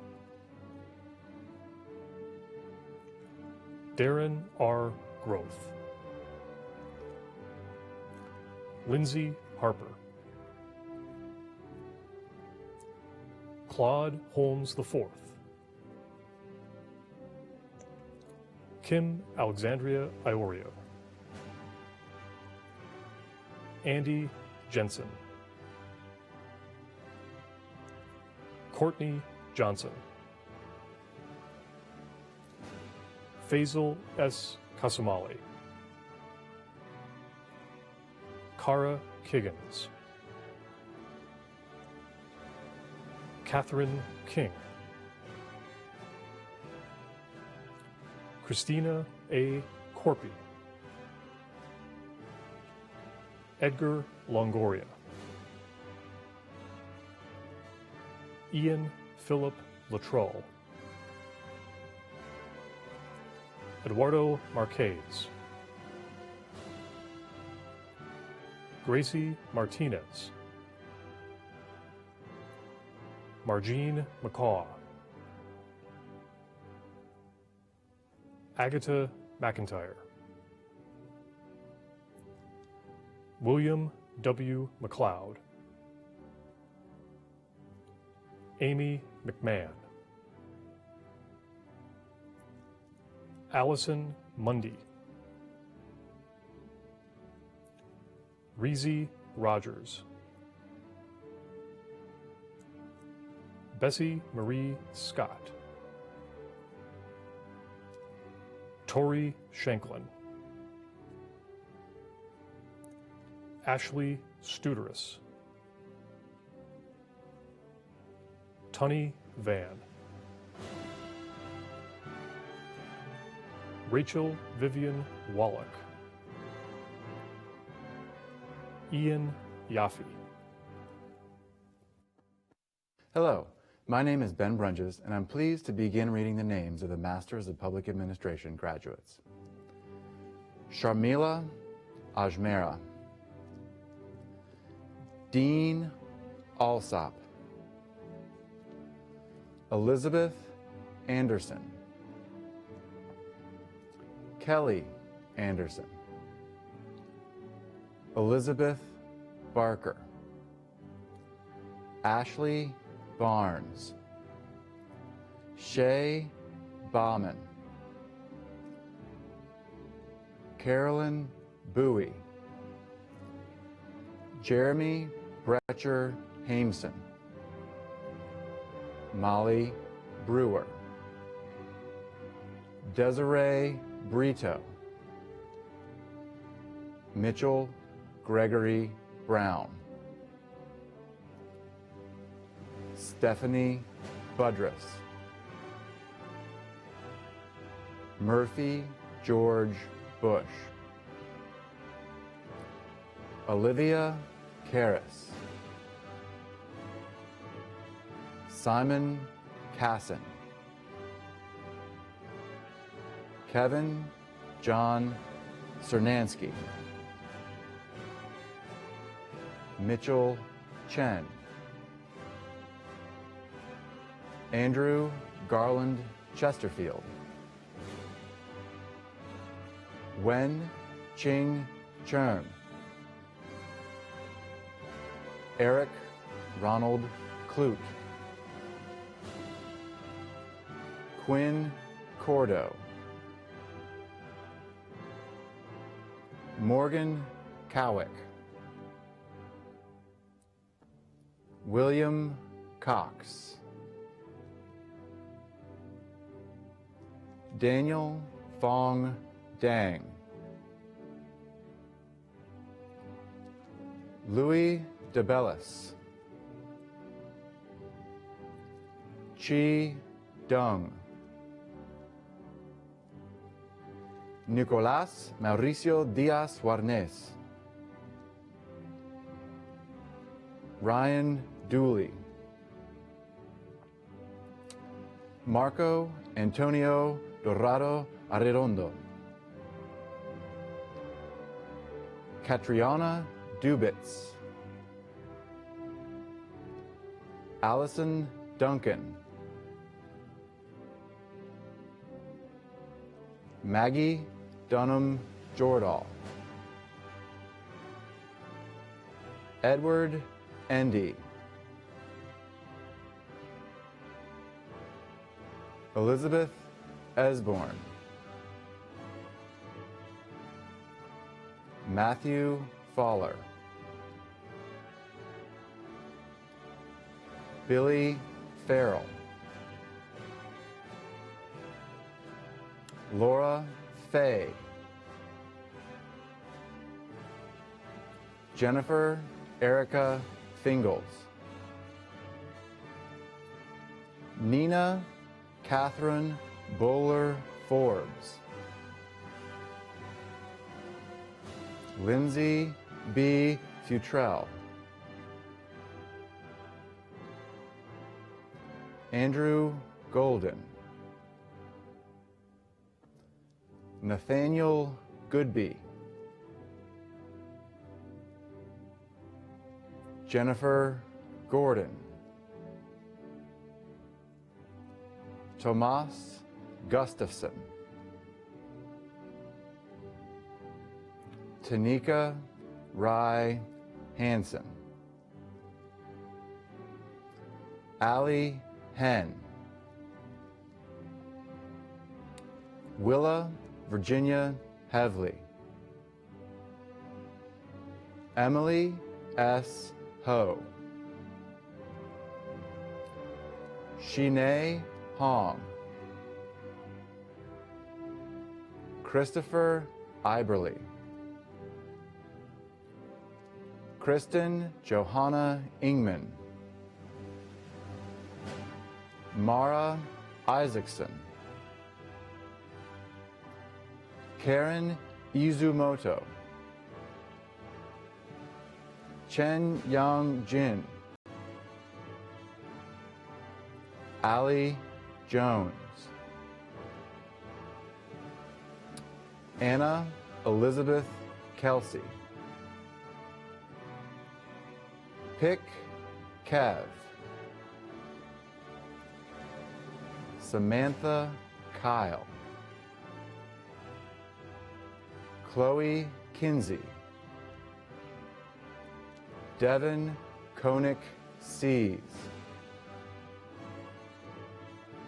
J: Darren R. Groth. Lindsay Harper. Claude Holmes IV. Kim Alexandria Iorio. Andy Jensen. Courtney Johnson. Faisal S. Kasumali. Kara Kiggins. Catherine King. Christina A. Corpy. Edgar Longoria. Ian Philip Latrell. Eduardo Marquez. Gracie Martinez. Margene McCaw. Agatha McIntyre. William W. McLeod. Amy McMahon. Allison Mundy. Reezy Rogers. Bessie Marie Scott. Tori Shanklin. Ashley Studeris. Tunny Van. Rachel Vivian Wallach. Ian Yaffe.
K: Hello, my name is Ben Brunges, and I'm pleased to begin reading the names of the Masters of Public Administration graduates. Sharmila Ajmera. Dean Alsop. Elizabeth Anderson. Kelly Anderson. Elizabeth Barker. Ashley Barnes. Shay Bauman. Carolyn Bowie. Jeremy Brecher Hameson. Molly Brewer. Desiree Brito. Mitchell Gregory Brown. Stephanie Budress. Murphy George Bush. Olivia Karras. Simon Casson. Kevin John Cernansky. Mitchell Chen. Andrew Garland Chesterfield. Wen Ching Chen. Eric Ronald Clute. Quinn Cordo. Morgan Cowick. William Cox. Daniel Fong Dang. Louis DeBellis. Chi Dung. Nicolás Mauricio Díaz Warnes. Ryan Dooley. Marco Antonio Dorado Arredondo. Catriona Dubitz. Allison Duncan. Maggie Dunham Jordahl. Edward Endy. Elizabeth Esborn. Matthew Fowler. Billy Farrell. Laura Fay. Jennifer Erica Fingles. Nina Catherine Bowler Forbes. Lindsay B. Futrell. Andrew Golden. Nathaniel Goodby. Jennifer Gordon. Tomas Gustafson. Tanika Rye Hansen. Allie Henn. Willa Virginia Hevley. Emily S. Ho. Shinae Hong. Christopher Iberly. Kristen Johanna Ingman. Mara Isaacson. Karen Izumoto. Chen Yang Jin. Ali Jones. Anna Elizabeth Kelsey. Pick Kev. Samantha Kyle. Chloe Kinsey. Devin Koenig Sees.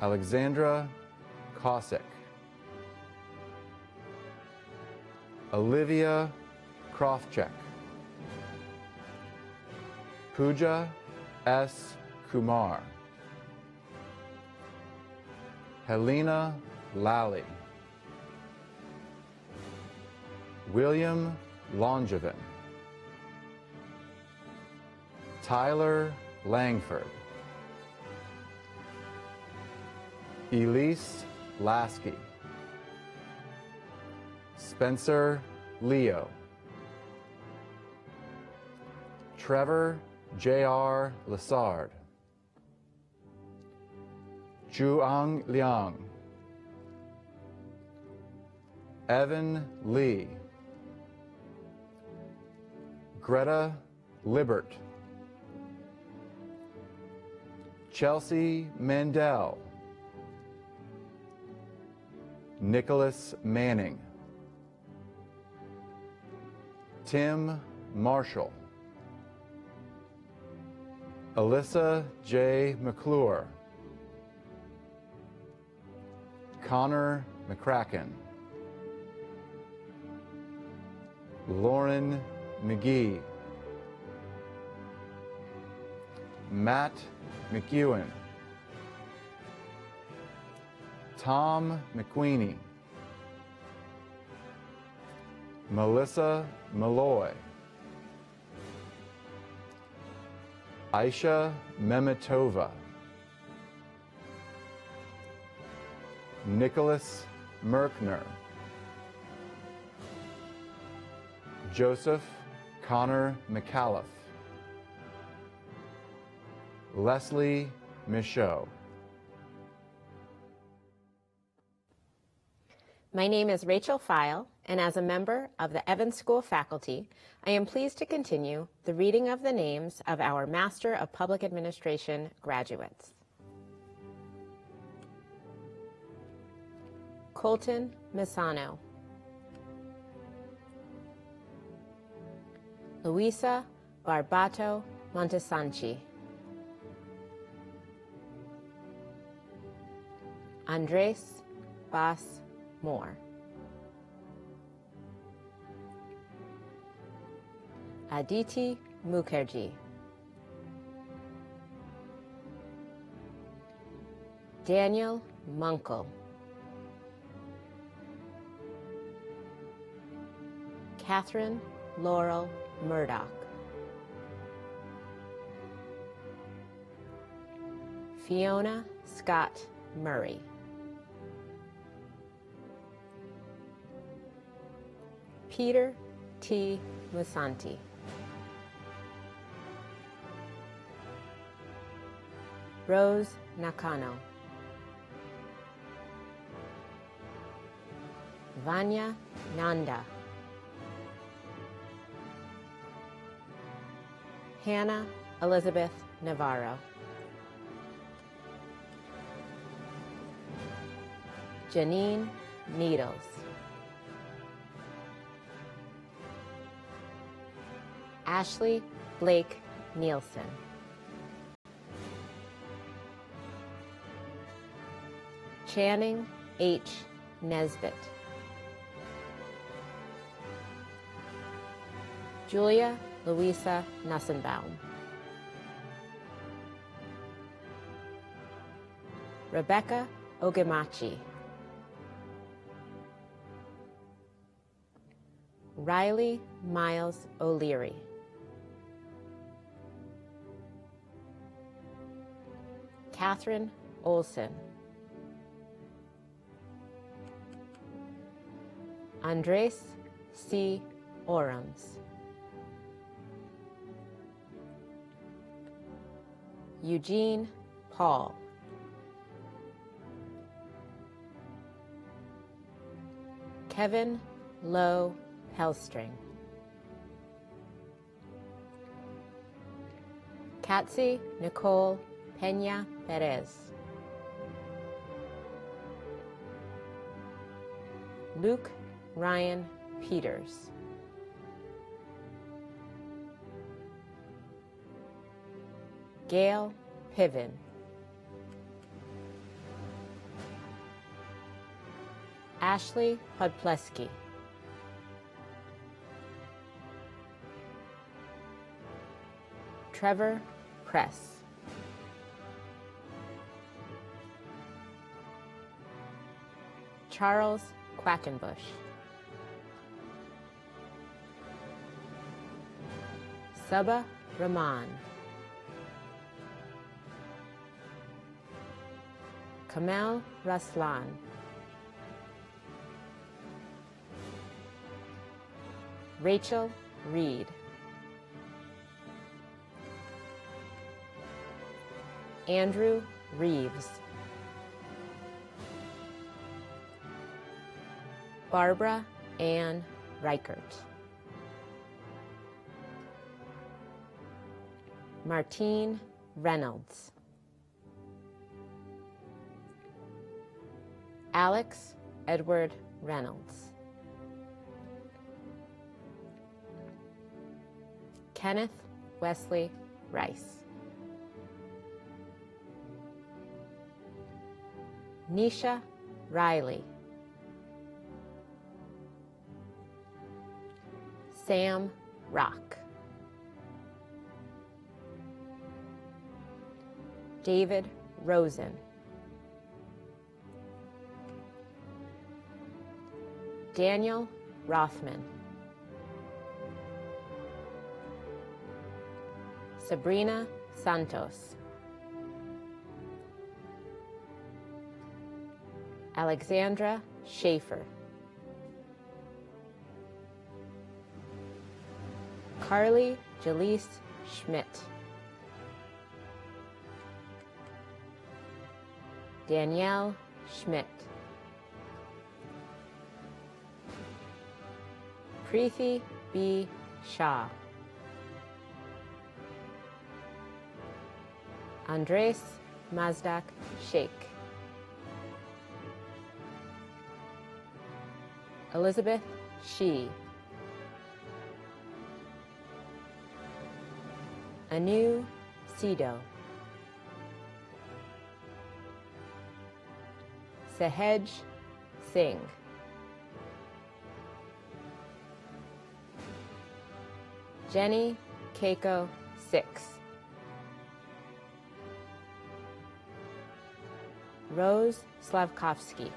K: Alexandra Cossack. Olivia Krofchek. Pooja S. Kumar. Helena Lally. William Longevin. Tyler Langford. Elise Lasky. Spencer Leo. Trevor J.R. Lassard. Zhuang Liang. Evan Lee. Greta Libert. Chelsea Mandel. Nicholas Manning. Tim Marshall. Alyssa J. McClure. Connor McCracken. Lauren McGee. Matt McEwen. Tom McQueenie. Melissa Malloy. Aisha Memitova. Nicholas Merkner. Joseph Connor McAuliffe. Leslie Michaud.
L: My name is Rachel File, and as a member of the Evans School faculty, I am pleased to continue the reading of the names of our Master of Public Administration graduates. Colton Misano. Luisa Barbato Montesanchi. Andres Bas Moore. Aditi Mukherjee. Daniel Munkel. Catherine Laurel Murdoch. Fiona Scott Murray. Peter T. Musanti. Rose Nakano. Vanya Nanda. Hannah Elizabeth Navarro. Janine Needles. Ashley Blake Nielsen. Channing H. Nesbitt. Julia Louisa Nussenbaum. Rebecca Ogemachi. Riley Miles O'Leary. Catherine Olson. Andres C. Orams. Eugene Paul. Kevin Lowe Hellstring. Katsi Nicole Peña Perez. Luke Ryan Peters. Gail Piven. Ashley Podpleski. Trevor Press. Charles Quackenbush. Sabah Rahman. Kamal Raslan. Rachel Reed. Andrew Reeves. Barbara Ann Reichert. Martine Reynolds. Alex Edward Reynolds. Kenneth Wesley Rice. Nisha Riley. Sam Rock. David Rosen. Daniel Rothman. Sabrina Santos. Alexandra Schaefer. Carly Jaleese Schmidt. Danielle Schmidt. Preeti B. Shah. Andres Mazdak Sheikh. Elizabeth Shi. Anu Sido. Sahej Singh. Jenny Keiko Six. Rose Slavkovsky.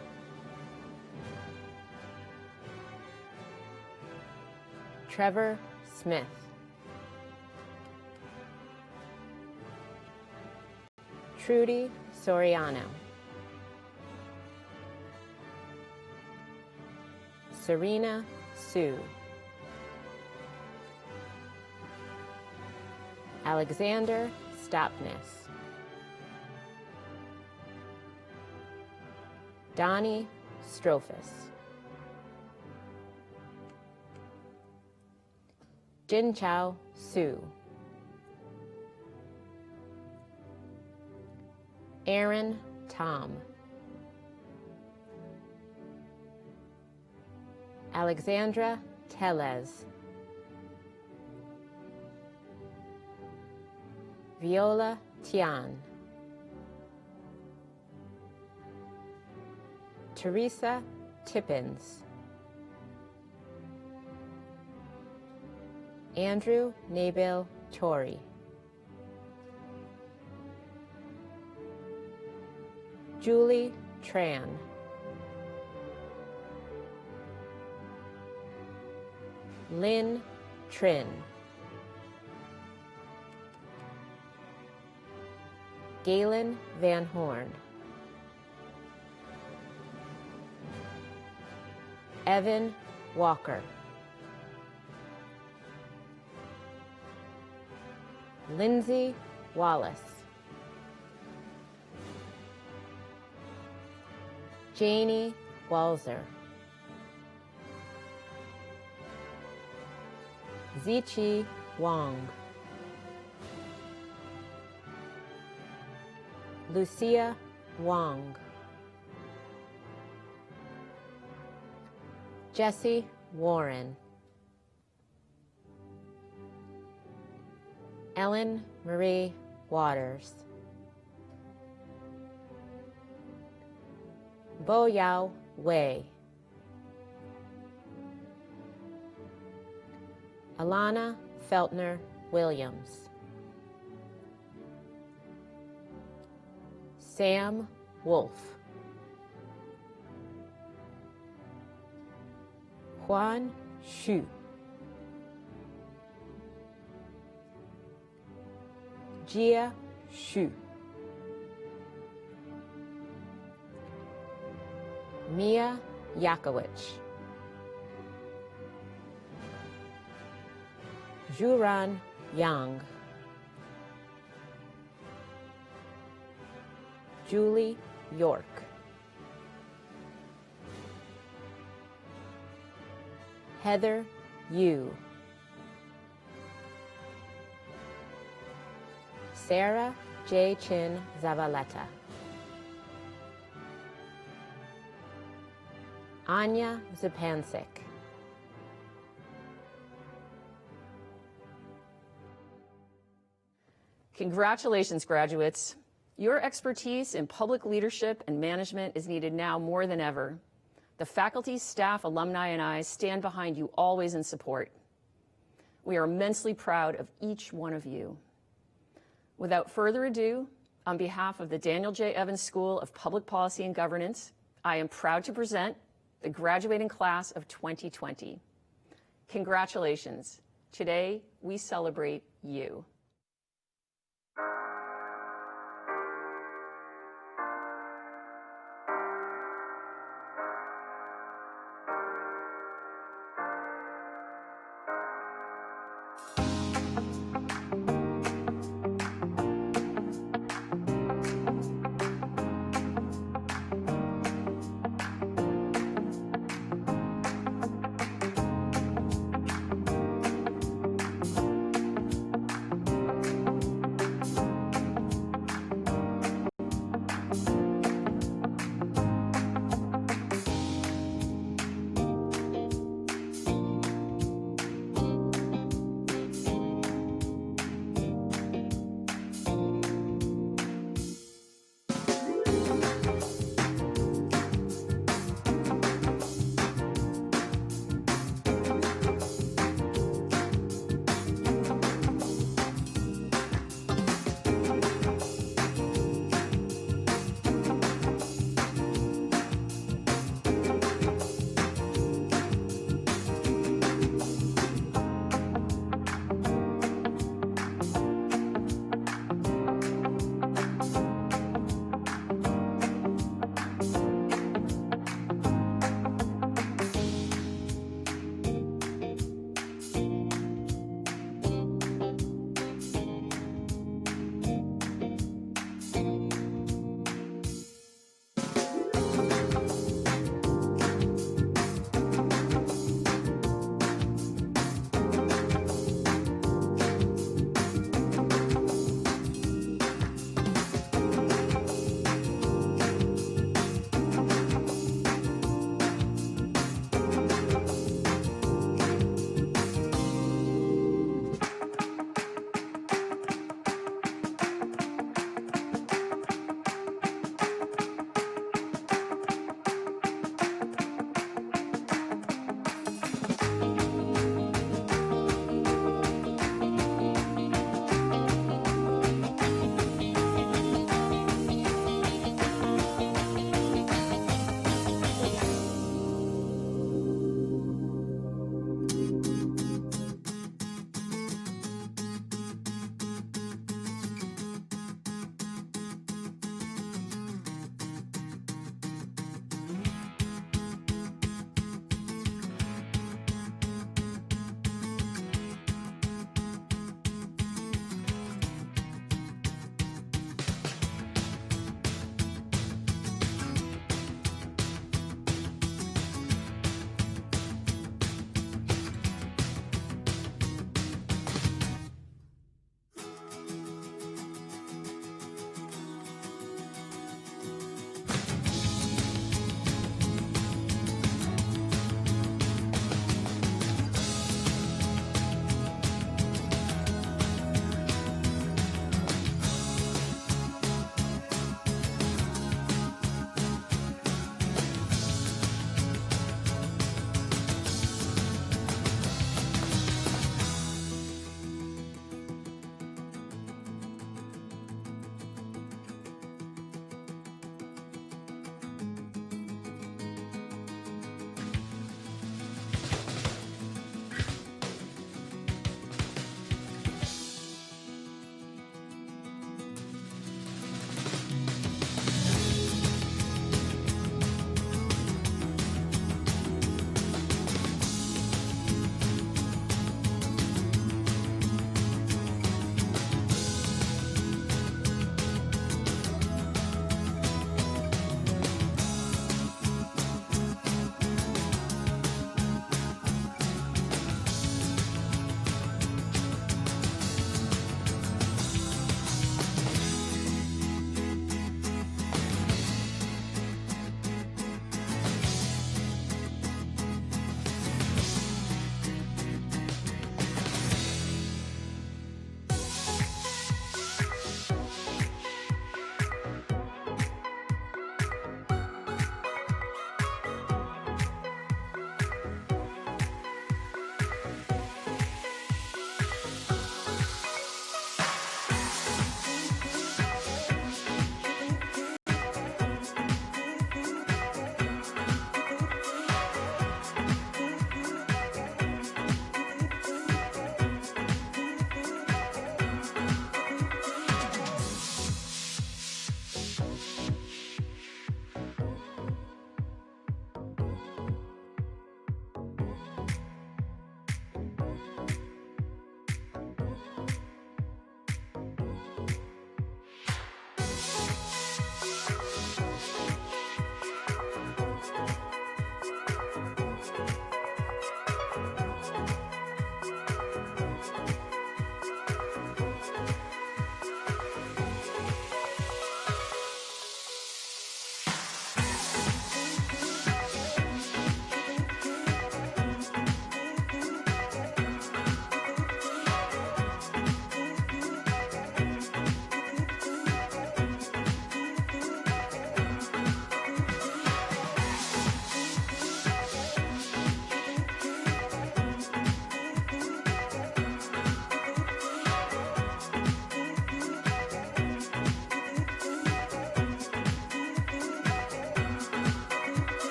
L: Trevor Smith. Trudy Soriano. Serena Sue. Alexander Stopness. Donnie Strophus. Jin Chao Su. Aaron Tom. Alexandra Tellez. Viola Tian. Teresa Tippins. Andrew Nabil Torrey. Julie Tran. Lynn Trin. Galen Van Horn. Evan Walker. Lindsay Wallace. Janie Walzer. Zichi Wong. Lucia Wong. Jesse Warren. Ellen Marie Waters. Bo Yao Wei. Alana Feltner Williams. Sam Wolf. Juan Xu. Jia Xu. Mia Yakowicz. Zhuran Yang. Julie York. Heather Yu. Sarah J. Chin Zavaleta. Anya Zupancic.
A: Congratulations, graduates. Your expertise in public leadership and management is needed now more than ever. The faculty, staff, alumni, and I stand behind you always in support. We are immensely proud of each one of you. Without further ado, on behalf of the Daniel J. Evans School of Public Policy and Governance, I am proud to present the graduating class of 2020. Congratulations. Today, we celebrate you.